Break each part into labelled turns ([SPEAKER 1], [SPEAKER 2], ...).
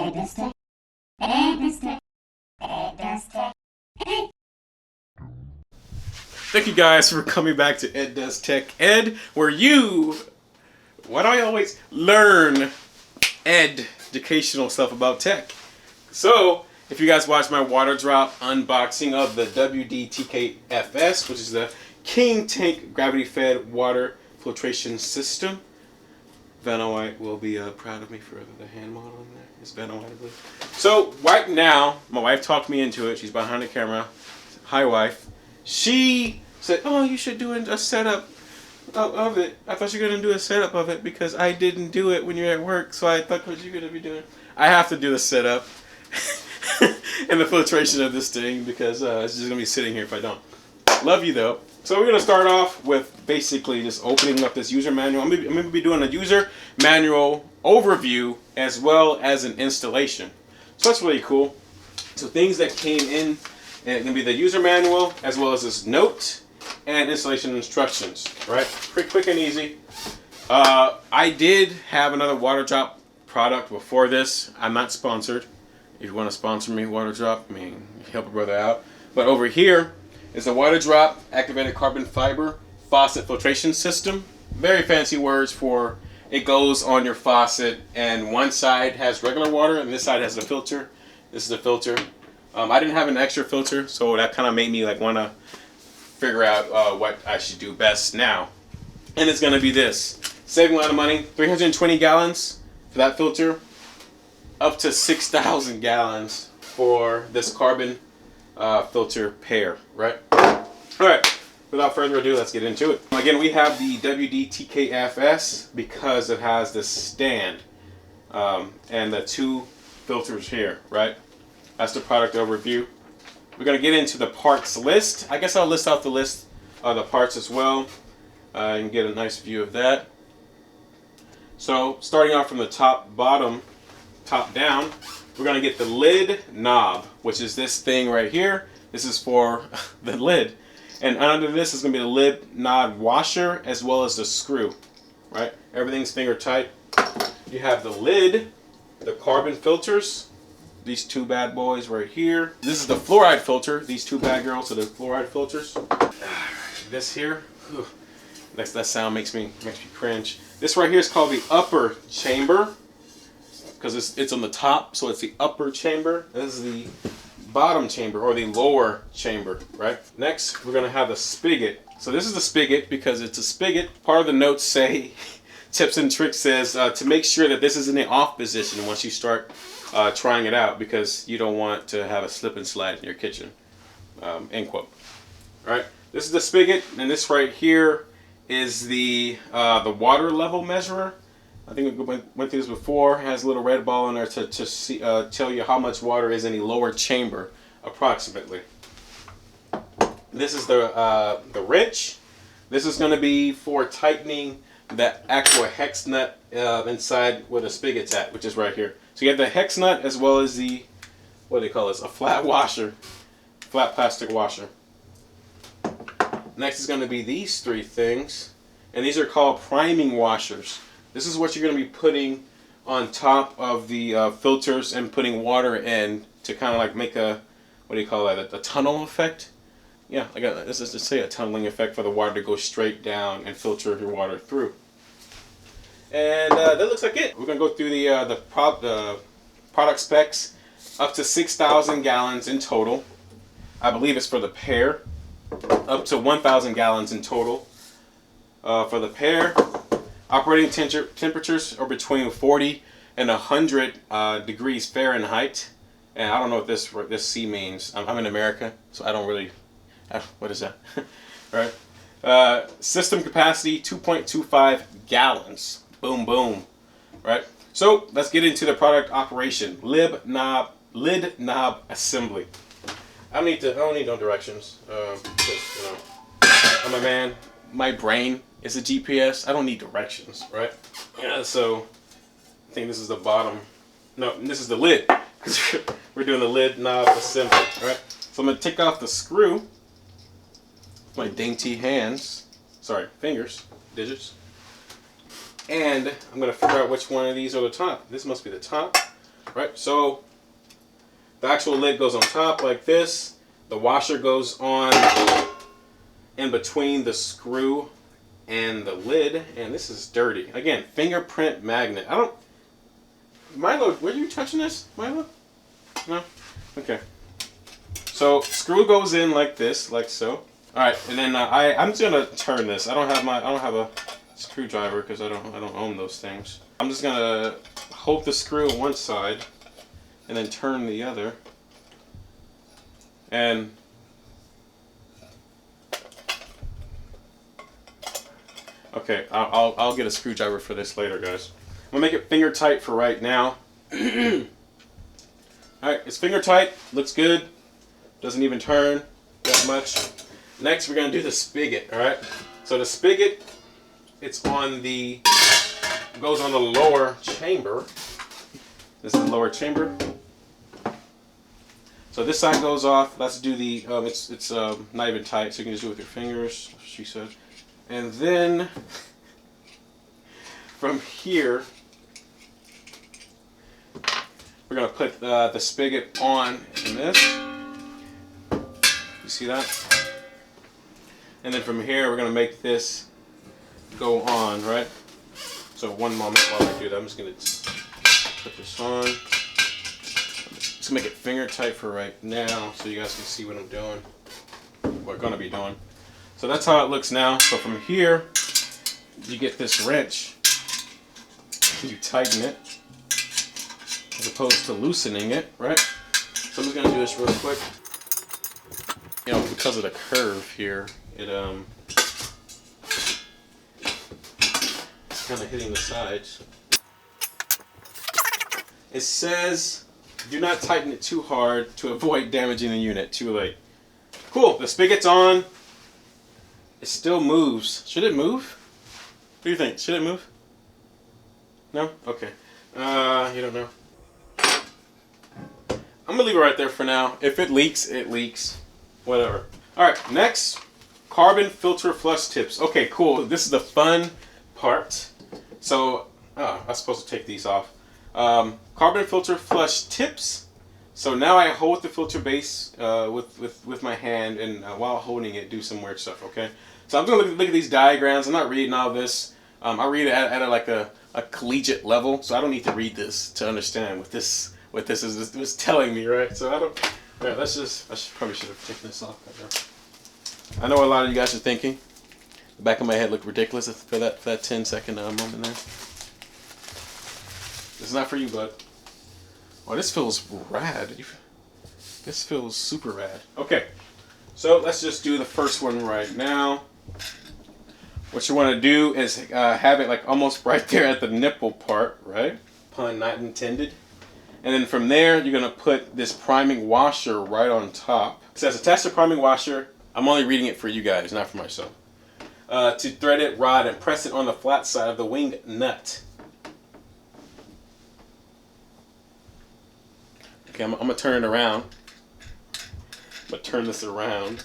[SPEAKER 1] EdDoesTech, EdDoesTech, EdDoesTechEd.
[SPEAKER 2] Thank you guys for coming back to EdDoesTechEd, where why do I always learn educational stuff about tech? So, if you guys watched my Waterdrop unboxing of the WD-TKFS, which is the King Tank Gravity-Fed Water Filtration System, Vanna White will be proud of me for the hand model in there. It's Vanna White, I believe. So, right now, my wife talked me into it. She's behind the camera. Hi, wife. She said, oh, you should do a setup of it. I thought you were going to do a setup of it because I didn't do it when you're at work, so I thought what you're going to be doing. I have to do the setup and the filtration of this thing because it's just going to be sitting here if I don't. Love you, though. So we're going to start off with basically just opening up this user manual. I'm going to be doing a user manual overview as well as an installation. So that's really cool. So things that came in, and it's going to be the user manual as well as this note and installation instructions. Right? Pretty quick and easy. I did have another Waterdrop product before this. I'm not sponsored. If you want to sponsor me, Waterdrop, I mean, help a brother out. But over here is the Waterdrop activated carbon fiber faucet filtration system. Very fancy words for it goes on your faucet, and one side has regular water and this side has the filter. This is the filter. I didn't have an extra filter, so that kind of made me like want to figure out what I should do best now. And it's going to be this. Saving a lot of money. 320 gallons for that filter. Up to 6,000 gallons for this carbon filter pair, right? Alright, without further ado, let's get into it. Again, we have the WD-TKFS because it has this stand and the two filters here, right? That's the product overview. We're going to get into the parts list. I guess I'll list out the list of the parts as well and get a nice view of that. So, starting off from the top down, we're going to get the lid knob, which is this thing right here. This is for the lid. And under this is going to be the lid knob washer as well as the screw. Right? Everything's finger tight. You have the lid, the carbon filters, these two bad boys right here. This is the fluoride filter. These two bad girls are the fluoride filters. This here, that sound makes me cringe. This right here is called the upper chamber, because it's on the top, so it's the upper chamber. This is the bottom chamber, or the lower chamber, right? Next, we're going to have the spigot. So this is the spigot because it's a spigot. Part of the notes say, tips and tricks says, to make sure that this is in the off position once you start trying it out, because you don't want to have a slip and slide in your kitchen, end quote. All right, this is the spigot, and this right here is the water level measurer. I think we went through this before. It has a little red ball in there to see, tell you how much water is in the lower chamber, approximately. This is the wrench. This is going to be for tightening that actual hex nut inside where the spigot's at, which is right here. So you have the hex nut as well as the, what do they call this? A flat washer, flat plastic washer. Next is going to be these three things, and these are called priming washers. This is what you're going to be putting on top of the filters and putting water in to kind of like make a, what do you call that, a tunnel effect? Yeah, let's just say a tunneling effect for the water to go straight down and filter your water through. And that looks like it. We're going to go through the product specs. Up to 6,000 gallons in total. I believe it's for the pair. Up to 1,000 gallons in total for the pair. Operating temperatures are between 40 and 100 degrees Fahrenheit. And I don't know what this C means. I'm in America, so I don't really... what is that? Right? System capacity, 2.25 gallons. Boom, boom. Right? So, let's get into the product operation. Lid knob assembly. I don't need no directions. Because, you know, I'm a man. My brain is a GPS. I don't need directions, right? Yeah, so I think this is the bottom. No, this is the lid. Because we're doing the lid knob assembly, right? So I'm going to take off the screw with my dainty hands. Sorry, fingers, digits. And I'm going to figure out which one of these are the top. This must be the top. right? So the actual lid goes on top like this. The washer goes on in between the screw and the lid, and this is dirty. Again, fingerprint magnet. I don't... Milo, were you touching this, Milo? No? Okay. So screw goes in like this, like so. All right, and then I'm just gonna turn this. I don't have a screwdriver because I don't own those things. I'm just gonna hold the screw on one side and then turn the other. And okay, I'll get a screwdriver for this later, guys. I'm gonna make it finger tight for right now. All right, it's finger tight. Looks good. Doesn't even turn that much. Next, we're gonna do the spigot. All right. So the spigot, it's on the goes on the lower chamber. This is the lower chamber. So this side goes off. Let's do the. It's not even tight, so you can just do it with your fingers. She said. And then from here, we're gonna put the spigot on in this. You see that? And then from here, we're gonna make this go on, right? So one moment while I do that, I'm just gonna put this on. Just make it finger tight for right now, so you guys can see what I'm doing. What we're gonna be doing. So that's how it looks now. So from here, you get this wrench. You tighten it, as opposed to loosening it, right? So I'm just gonna do this real quick. You know, because of the curve here, it's kind of hitting the sides. It says, do not tighten it too hard to avoid damaging the unit. Too late. Cool, the spigot's on. It still moves. Should it move? What do you think? Should it move? No? Okay. You don't know. I'm gonna leave it right there for now. If it leaks, it leaks. Whatever. Alright, next, carbon filter flush tips. Okay, cool. This is the fun part. So, I was supposed to take these off. Carbon filter flush tips. So now I hold the filter base with my hand, and while holding it, do some weird stuff, okay? So I'm going to look at these diagrams. I'm not reading all this. I read it at a collegiate level, so I don't need to read this to understand what this is telling me, right? So I don't... Alright, probably should have taken this off right there. I know a lot of you guys are thinking. The back of my head looked ridiculous for that 10-second moment there. This is not for you, bud. Oh, this feels rad. This feels super rad. Okay, so let's just do the first one right now. What you want to do is have it like almost right there at the nipple part, right? Pun not intended. And then from there, you're going to put this priming washer right on top. It says attach the priming washer. I'm only reading it for you guys, not for myself. To thread it, rod, and press it on the flat side of the wing nut. Okay, I'm going to turn it around. I'm going to turn this around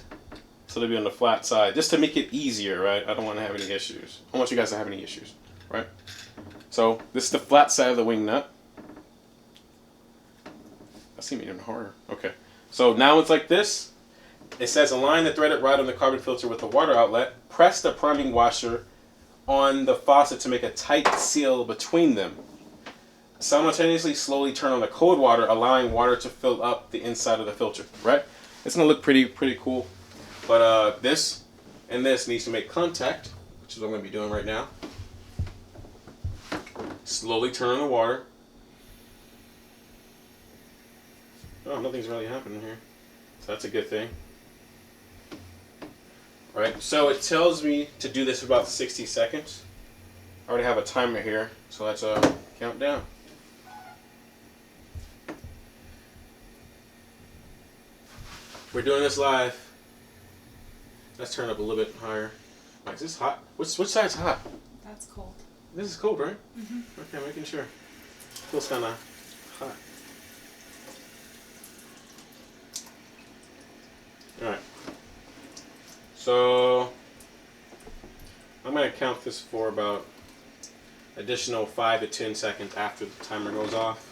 [SPEAKER 2] so it'll be on the flat side, just to make it easier, right? I don't want to have any issues. I don't want you guys to have any issues, right? So this is the flat side of the wing nut. That seemed even harder. Okay, so now it's like this. It says align the threaded rod on the carbon filter with the water outlet. Press the priming washer on the faucet to make a tight seal between them. Simultaneously slowly turn on the cold water, allowing water to fill up the inside of the filter, right? It's gonna look pretty cool. But this and this needs to make contact, which is what I'm gonna be doing right now. Slowly turn on the water. Oh, nothing's really happening here. So that's a good thing. Alright, so it tells me to do this for about 60 seconds. I already have a timer here, so let's count down. We're doing this live. Let's turn up a little bit higher. Like, is this hot? Which side's hot?
[SPEAKER 1] That's cold.
[SPEAKER 2] This is cold, right?
[SPEAKER 1] Mm-hmm.
[SPEAKER 2] Okay, making sure. Feels kind of hot. Alright. So, I'm going to count this for about additional 5 to 10 seconds after the timer goes off.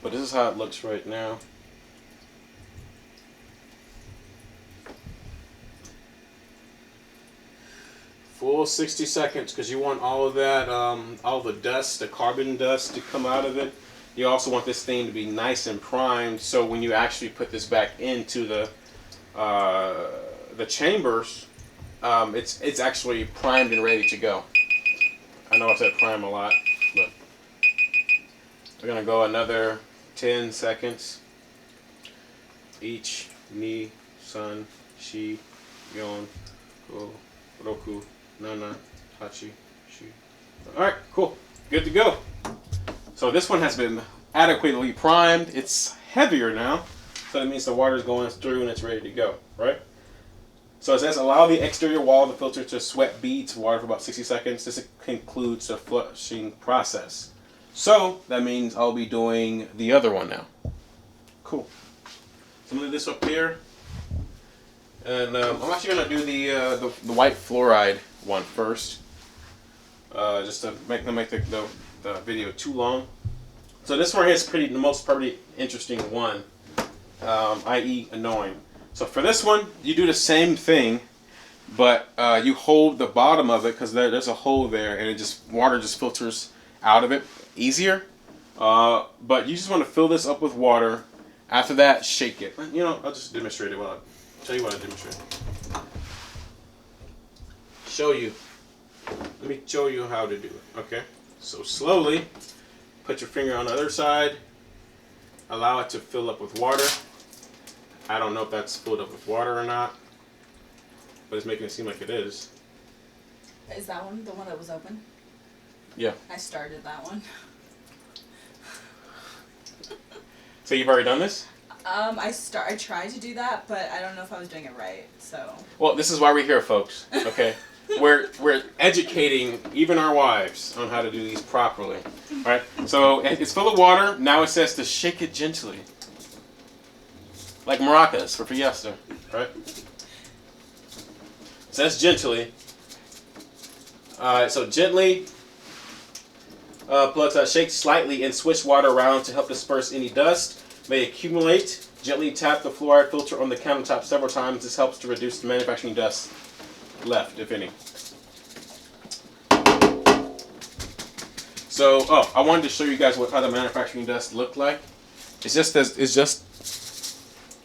[SPEAKER 2] But this is how it looks right now. Full 60 seconds, because you want all of that, all the dust, the carbon dust to come out of it. You also want this thing to be nice and primed, so when you actually put this back into the chambers, it's actually primed and ready to go. I know I said prime a lot, but we're gonna go another 10 seconds. Ich, ni, san, shi, yon, go, roku, nana, hachi, shi. Alright, cool. Good to go. So this one has been adequately primed. It's heavier now, so that means the water is going through and it's ready to go, right? So it says allow the exterior wall of the filter to sweat beads water for about 60 seconds. This concludes the flushing process. So that means I'll be doing the other one now. Cool. So I'm gonna do this up here, and I'm actually gonna do the white fluoride one first, just to make the video too long. So this one here is the most probably interesting one, i.e. annoying. So for this one, you do the same thing, but you hold the bottom of it because there's a hole there, and water just filters out of it easier. But you just want to fill this up with water. After that, shake it. You know, I'll just demonstrate it. Tell you what I demonstrate. Show you. Let me show you how to do it. Okay. So slowly, put your finger on the other side. Allow it to fill up with water. I don't know if that's filled up with water or not, but it's making it seem like it is.
[SPEAKER 1] Is that one the one that was open?
[SPEAKER 2] Yeah.
[SPEAKER 1] I started that one.
[SPEAKER 2] So you've already done this?
[SPEAKER 1] I tried to do that, but I don't know if I was doing it right. So.
[SPEAKER 2] Well, this is why we're here, folks. Okay. We're educating even our wives on how to do these properly. All right. So it's full of water. Now it says to shake it gently. Like maracas for fiesta, right? It says gently. So gently, shake slightly and swish water around to help disperse any dust may accumulate. Gently tap the fluoride filter on the countertop several times. This helps to reduce the manufacturing dust left, if any. So, I wanted to show you guys how the manufacturing dust looked like.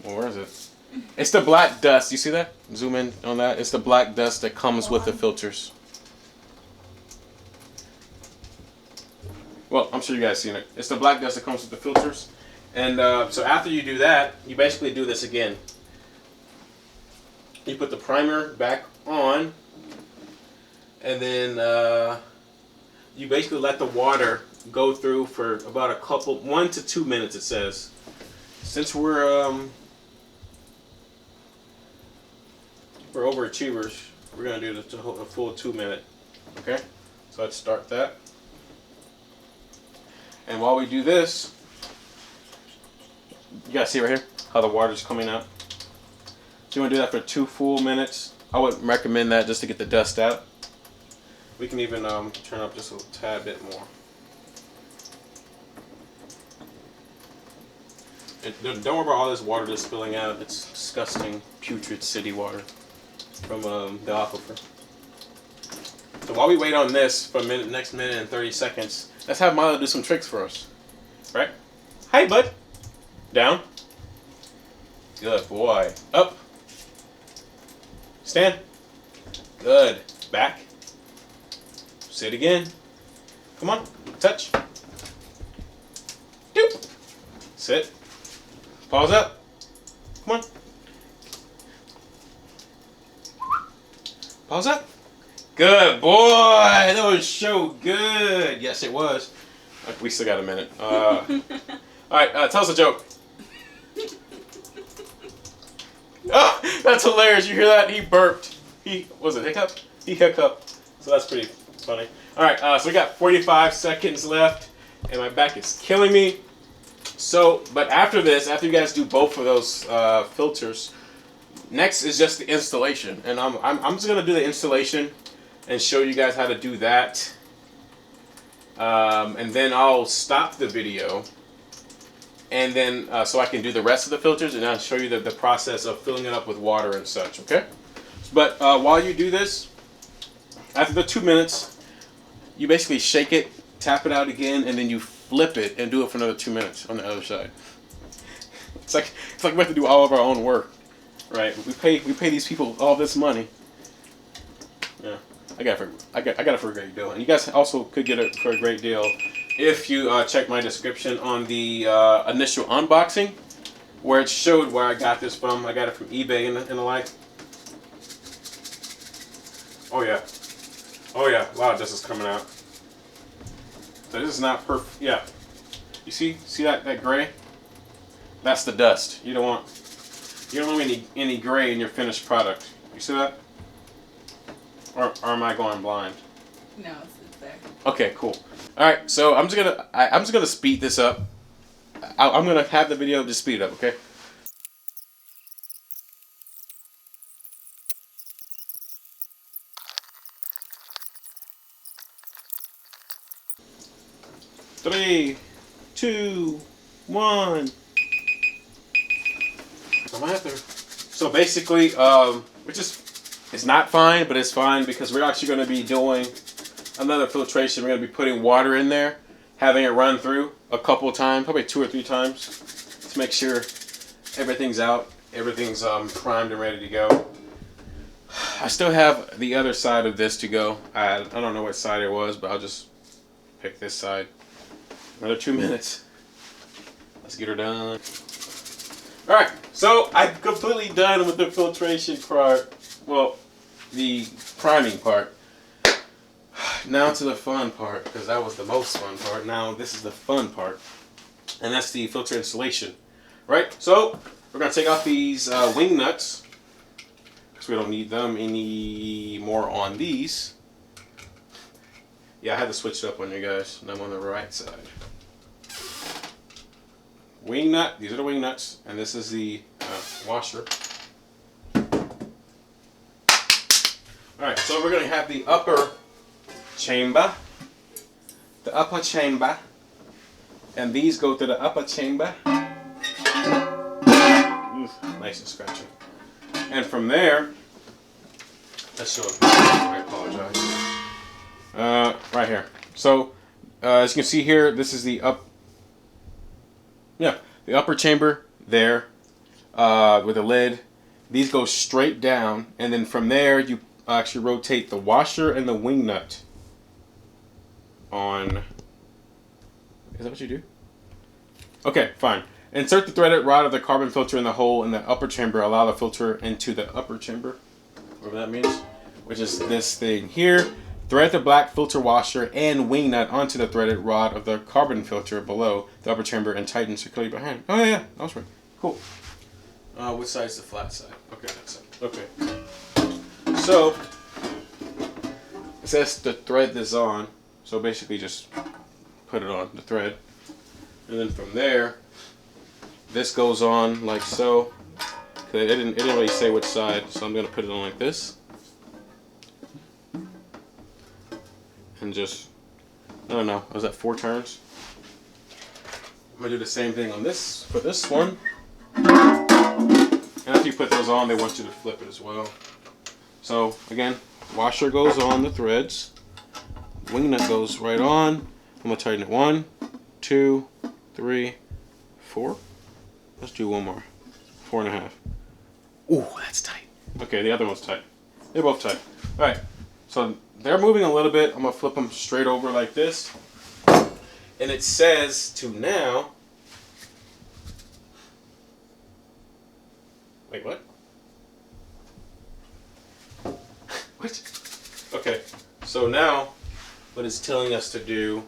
[SPEAKER 2] Well, where is it? It's the black dust. You see that? Zoom in on that. It's the black dust that comes with the filters. Well, I'm sure you guys seen it. It's the black dust that comes with the filters. And so after you do that, you basically do this again. You put the primer back on, and then you basically let the water go through for about 1 to 2 minutes, it says. Since we're overachievers, we're going to do a full 2 minute. Okay? So let's start that. And while we do this, you guys see right here how the water's coming out? So you want to do that for 2 full minutes. I would recommend that just to get the dust out. We can even turn up just a tad bit more. And don't worry about all this water just spilling out. It's disgusting, putrid city water from the aquifer. So while we wait on this for next minute and 30 seconds, let's have Milo do some tricks for us. Right? Hi, bud. Down. Good boy. Up. Stand. Good. Back. Sit again. Come on. Touch. Doop. Sit. Pause up. Come on. Pause up. Good boy. That was so good. Yes, it was. We still got a minute. All right. Tell us a joke. Oh, that's hilarious. You hear that? He burped. Was it hiccup? He hiccuped. So that's pretty funny. All right. So we got 45 seconds left, and my back is killing me. So, but after this, after you guys do both of those filters, next is just the installation, and I'm just gonna do the installation and show you guys how to do that, and then I'll stop the video and then so I can do the rest of the filters, and I'll show you the process of filling it up with water and such. Okay, but while you do this, after the 2 minutes, you basically shake it, tap it out again, and then you flip it and do it for another 2 minutes on the other side. It's like we have to do all of our own work, right? We pay these people all this money. Yeah, I got it for a great deal, and you guys also could get it for a great deal if you check my description on the initial unboxing, where it showed where I got this from. I got it from eBay and the like. Oh yeah, oh yeah. A lot of this is coming out. So this is not perfect. Yeah, you see that gray? That's the dust. You don't want any gray in your finished product. You see that? Or am I going blind?
[SPEAKER 1] No, it's there.
[SPEAKER 2] Okay, cool. All right, so I'm just gonna speed this up. I'm gonna have the video just speed it up. Okay. Three, 2, 1. So basically, it's not fine, but it's fine because we're actually going to be doing another filtration. We're going to be putting water in there, having it run through a couple of times, probably 2 or 3 times, to make sure everything's out, everything's primed and ready to go. I still have the other side of this to go. I don't know what side it was, but I'll just pick this side. Another 2 minutes. Let's get her done. Alright, so I'm completely done with the filtration part. Well, the priming part. Now to the fun part, because that was the most fun part. Now this is the fun part. And that's the filter installation. Right, so we're going to take off these wing nuts, because we don't need them anymore on these. Yeah, I had to switch it up on you guys, and I'm on the right side. Wing nut, these are the wing nuts, and this is the washer. Alright, so we're going to have the upper chamber. The upper chamber. And these go to the upper chamber. Oof, nice and scratchy. And from there, let's show it. I apologize. Right here. So, as you can see here, this is the the upper chamber there with a lid. These go straight down, and then from there you actually rotate the washer and the wing nut on. Is that what you do? Okay, fine. Insert the threaded rod of the carbon filter in the hole in the upper chamber. Allow the filter into the upper chamber, whatever that means, which is this thing here. Thread the black filter washer and wing nut onto the threaded rod of the carbon filter below the upper chamber and tighten securely behind. Oh yeah, that was right. Cool. Which side is the flat side? Okay, that side. Okay. So it says to thread this on. So basically, just put it on the thread, and then from there, this goes on like so. It didn't really say which side, so I'm gonna put it on like this. And just, I don't know, was that 4 turns? I'm gonna do the same thing on this, for this one. And after you put those on, they want you to flip it as well. So again, washer goes on the threads, wing nut goes right on. I'm gonna tighten it 1, 2, 3, 4. Let's do one more. 4.5. Ooh, that's tight. Okay, the other one's tight. They're both tight. Alright, so they're moving a little bit. I'm going to flip them straight over like this. And it says to now... Wait, what? What? Okay, so now what it's telling us to do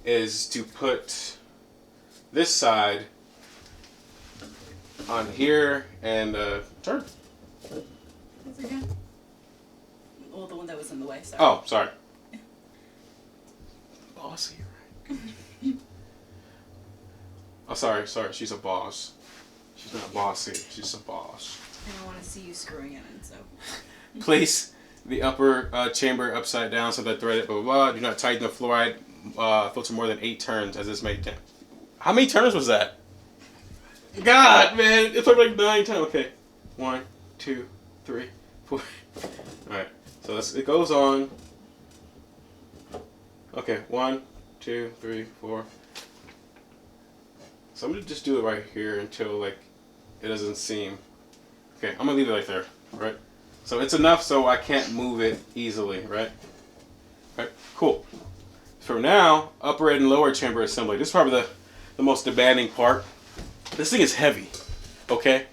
[SPEAKER 2] is to put this side on here and turn.
[SPEAKER 1] What's it again? Well, the one that was in the way, sorry.
[SPEAKER 2] Oh, sorry. Bossy, right? Oh, sorry. She's a boss. She's not bossy. She's a boss.
[SPEAKER 1] I don't want to see you screwing it in, so.
[SPEAKER 2] Place the upper chamber upside down so that threaded, blah, blah, blah. Do not tighten the fluoride filter more than 8 turns as this may How many turns was that? God, man, it took like 9 times. Okay, 1, 2, 3, 4. All right, so it goes on. Okay, 1, 2, 3, 4. So I'm gonna just do it right here until like it doesn't seem. Okay, I'm gonna leave it right there, right? So it's enough so I can't move it easily, right? Right, cool. For now, upper and lower chamber assembly. This is probably the most demanding part. This thing is heavy, okay?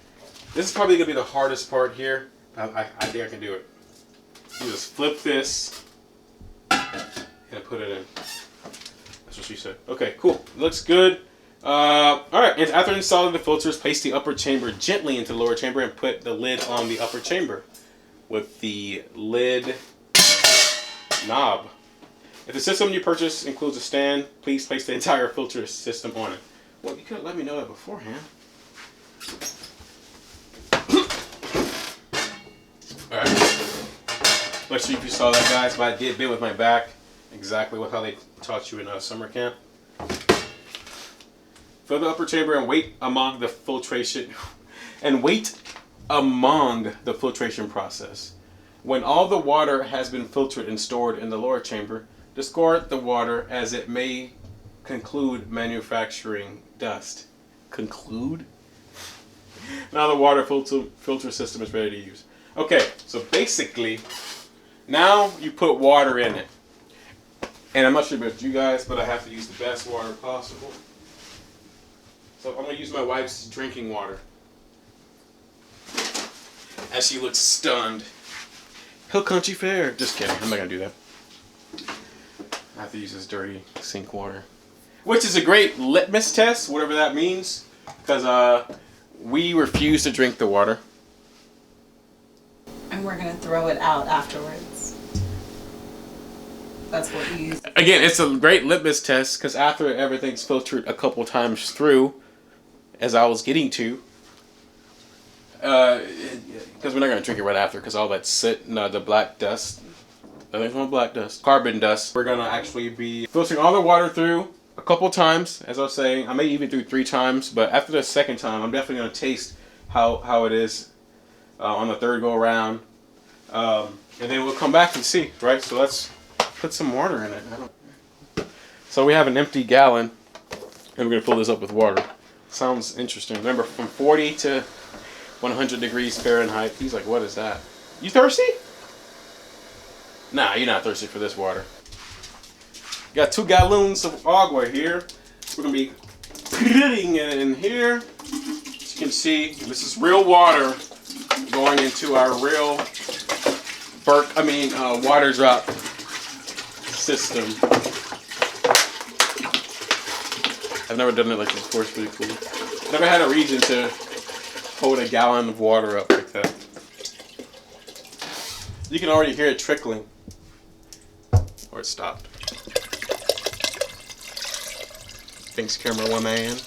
[SPEAKER 2] This is probably gonna be the hardest part here. I think I can do it. You just flip this and put it in. That's what she said. Okay, cool. Looks good. All right, and after installing the filters, place the upper chamber gently into the lower chamber and put the lid on the upper chamber with the lid knob. If the system you purchase includes a stand, please place the entire filter system on it. Well, you could have let me know that beforehand. Alright. Let's see if you saw that, guys, but I did bend with my back. Exactly how they taught you in summer camp. Fill the upper chamber and wait among the filtration process. When all the water has been filtered and stored in the lower chamber, discard the water as it may conclude manufacturing dust. Conclude? Now the water filter system is ready to use. Okay, so basically, now you put water in it. And I'm not sure about you guys, but I have to use the best water possible. So I'm going to use my wife's drinking water. As she looks stunned. Hill Country Fair. Just kidding. I'm not going to do that. I have to use this dirty sink water. Which is a great litmus test, whatever that means. Because we refuse to drink the water.
[SPEAKER 1] And we're going to throw it out afterwards. That's what we use.
[SPEAKER 2] Again, it's a great litmus test because after everything's filtered a couple times through, as I was getting to, because we're not going to drink it right after because all that the black dust, nothing's wrong with black dust, carbon dust, we're going to actually be filtering all the water through a couple times, as I was saying. I may even do 3 times, but after the second time, I'm definitely going to taste how it is on the third go around. And then we'll come back and see, right? So let's put some water in it. So we have an empty gallon, and we're going to fill this up with water. Sounds interesting. Remember, from 40 to 100 degrees Fahrenheit. He's like, what is that? You thirsty? Nah, you're not thirsty for this water. Got 2 gallons of agua here. We're going to be putting it in here. As you can see, this is real water going into our real Waterdrop system. I've never done it like this before. It's pretty cool. Never had a reason to hold a gallon of water up like that. You can already hear it trickling. Or it stopped. Thanks, camera one man.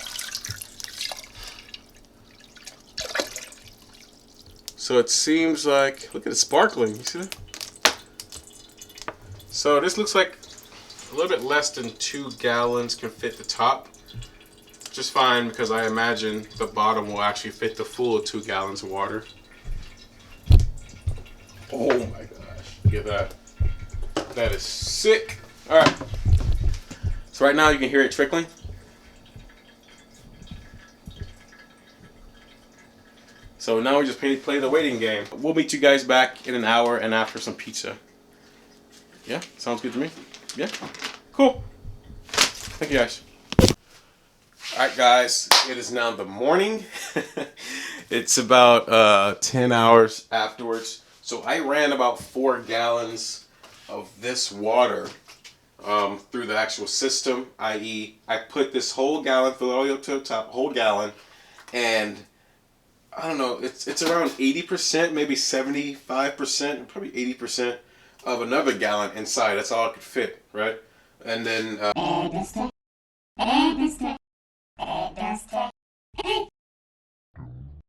[SPEAKER 2] So it seems like, look at it sparkling. You see that? So this looks like a little bit less than 2 gallons can fit the top. Just fine, because I imagine the bottom will actually fit the full 2 gallons of water. Oh my gosh. Look at that. That is sick. Alright. So right now you can hear it trickling. So now we just play the waiting game. We'll meet you guys back in an hour and after some pizza. Yeah? Sounds good to me? Yeah? Cool. Thank you guys. Alright guys, it is now the morning. It's about 10 hours afterwards. So I ran about 4 gallons of this water through the actual system, i.e. I put this whole gallon, fill it all the way up to the top, whole gallon, and I don't know, it's around 80%, maybe 75%, probably 80% of another gallon inside. That's all I could fit, right? And then